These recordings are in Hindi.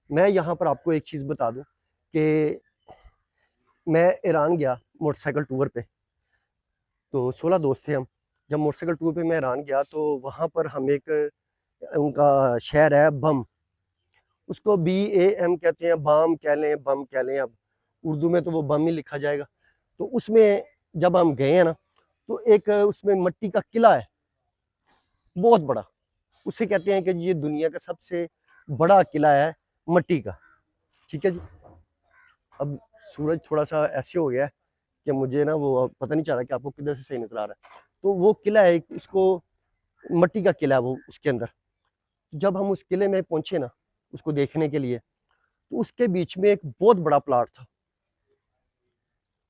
मैं यहाँ पर आपको एक चीज़ बता दूं कि मैं ईरान गया मोटरसाइकिल टूर पे। तो 16 दोस्त थे हम। जब मोटरसाइकिल टूर पे मैं ईरान गया तो वहाँ पर हम एक उनका शहर है बम, उसको BAM कहते हैं, बाम कह लें, बम कह लें, अब उर्दू में तो वो बम ही लिखा जाएगा। तो उसमें जब हम गए हैं ना, तो एक उसमें मट्टी का किला है, बहुत बड़ा। उसे कहते हैं कि ये दुनिया का सबसे बड़ा किला है मट्टी का। ठीक है जी। अब सूरज थोड़ा सा ऐसे हो गया है कि मुझे ना वो पता नहीं चल रहा कि आपको किधर से सही नजर आ रहा है। तो वो किला है, उसको मट्टी का किला है वो, उसके अंदर। जब हम उस किले में पहुंचे ना उसको देखने के लिए, तो उसके बीच में एक बहुत बड़ा प्लाट था,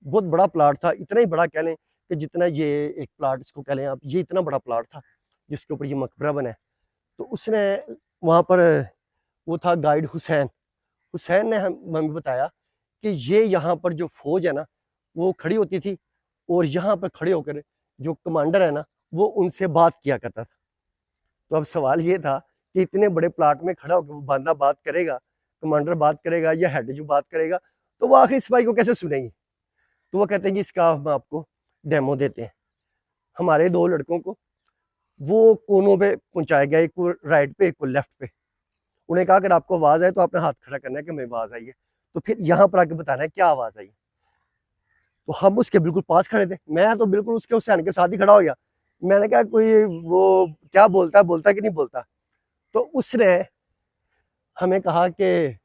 बहुत बड़ा प्लाट था। इतना ही बड़ा कह लें कि जितना ये एक प्लाट इसको कह लें आप, ये इतना बड़ा प्लाट था जिसके ऊपर ये मकबरा बना है। तो उसने वहाँ पर, वो था गाइड हुसैन। हुसैन ने हमें बताया कि ये यहाँ पर जो फौज है ना वो खड़ी होती थी, और यहाँ पर खड़े होकर जो कमांडर है ना वो उनसे बात किया करता था। तो अब सवाल ये था कि इतने बड़े प्लाट में खड़ा होकर वो बंदा बात करेगा, कमांडर बात करेगा, या हेड जो बात करेगा, तो वो आखिरी सिपाही को कैसे सुनेंगे। तो वो कहते हैं जी इसका हम आपको डेमो देते हैं। हमारे दो लड़कों को वो कोनों पे पहुंचाया गया, एक को राइट पे एक को लेफ्ट पे। उन्हें कहा अगर आपको आवाज आए तो आपने हाथ खड़ा करना है कि हमें आवाज आई है। तो फिर यहाँ पर आके बताना है क्या आवाज आई। तो हम उसके बिल्कुल पास खड़े थे, मैं तो बिल्कुल उसके हुसैन के साथ ही खड़ा हो गया। मैंने कहा कोई वो क्या बोलता है, बोलता है कि नहीं बोलता। तो उसने हमें कहा कि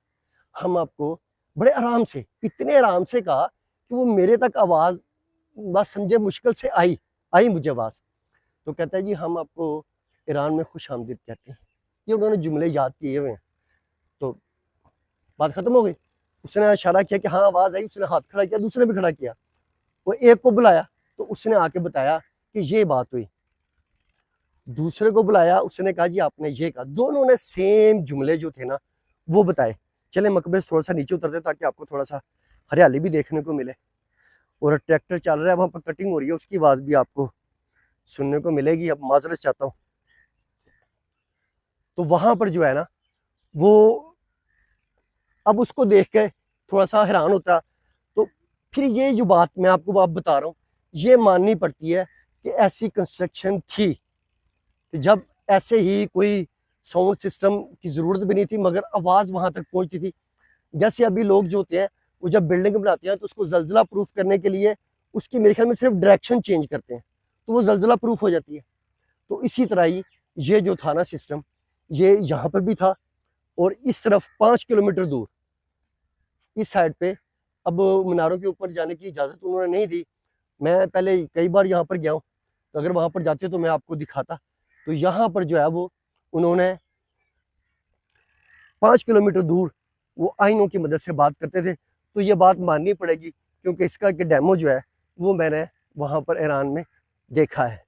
हम आपको बड़े आराम से, इतने आराम से कहा कि वो मेरे तक आवाज बस समझे मुश्किल से आई, आई मुझे आवाज। तो कहता है जी हम आपको ईरान में खुश आमदीद कहते हैं। ये उन्होंने जुमले याद किए हुए हैं। तो बात खत्म हो गई। उसने इशारा किया कि हाँ आवाज आई, उसने हाथ खड़ा किया, दूसरे भी खड़ा किया। वो एक को बुलाया तो उसने आके बताया कि ये बात हुई। दूसरे को बुलाया, उसने कहा जी आपने ये कहा। दोनों ने सेम जुमले जो थे ना वो बताए। चले मकबरे से थोड़ा सा नीचे उतरते ताकि आपको थोड़ा सा हरियाली भी देखने को मिले। और ट्रैक्टर चल रहा है वहां पर, कटिंग हो रही है, उसकी आवाज भी आपको सुनने को मिलेगी। अब माजरत चाहता हूँ। तो वहां पर जो है ना वो, अब उसको देख के थोड़ा सा हैरान होता। तो फिर ये जो बात मैं आपको आप बता रहा हूँ ये माननी पड़ती है कि ऐसी कंस्ट्रक्शन थी कि जब ऐसे ही कोई साउंड सिस्टम की जरूरत भी नहीं थी, मगर आवाज वहां तक पहुंचती थी। जैसे अभी लोग जो होते हैं वो जब बिल्डिंग बनाते हैं तो उसको जलजिला प्रूफ करने के लिए उसकी मेरे ख्याल में सिर्फ डायरेक्शन चेंज करते हैं तो वो जलजिला प्रूफ हो जाती है। तो इसी तरह ही ये जो था ना सिस्टम, ये यहाँ पर भी था। और इस तरफ 5 किलोमीटर दूर इस साइड पे, अब मीनारों के ऊपर जाने की इजाज़त उन्होंने नहीं दी। मैं पहले कई बार यहाँ पर गया हूँ, तो अगर वहाँ पर जाते तो मैं आपको दिखाता। तो यहाँ पर जो है वो उन्होंने 5 किलोमीटर दूर वो आइनों की मदद से बात करते थे। तो ये बात माननी पड़ेगी क्योंकि इसका कि डेमो जो है वो मैंने वहाँ पर ईरान में देखा है।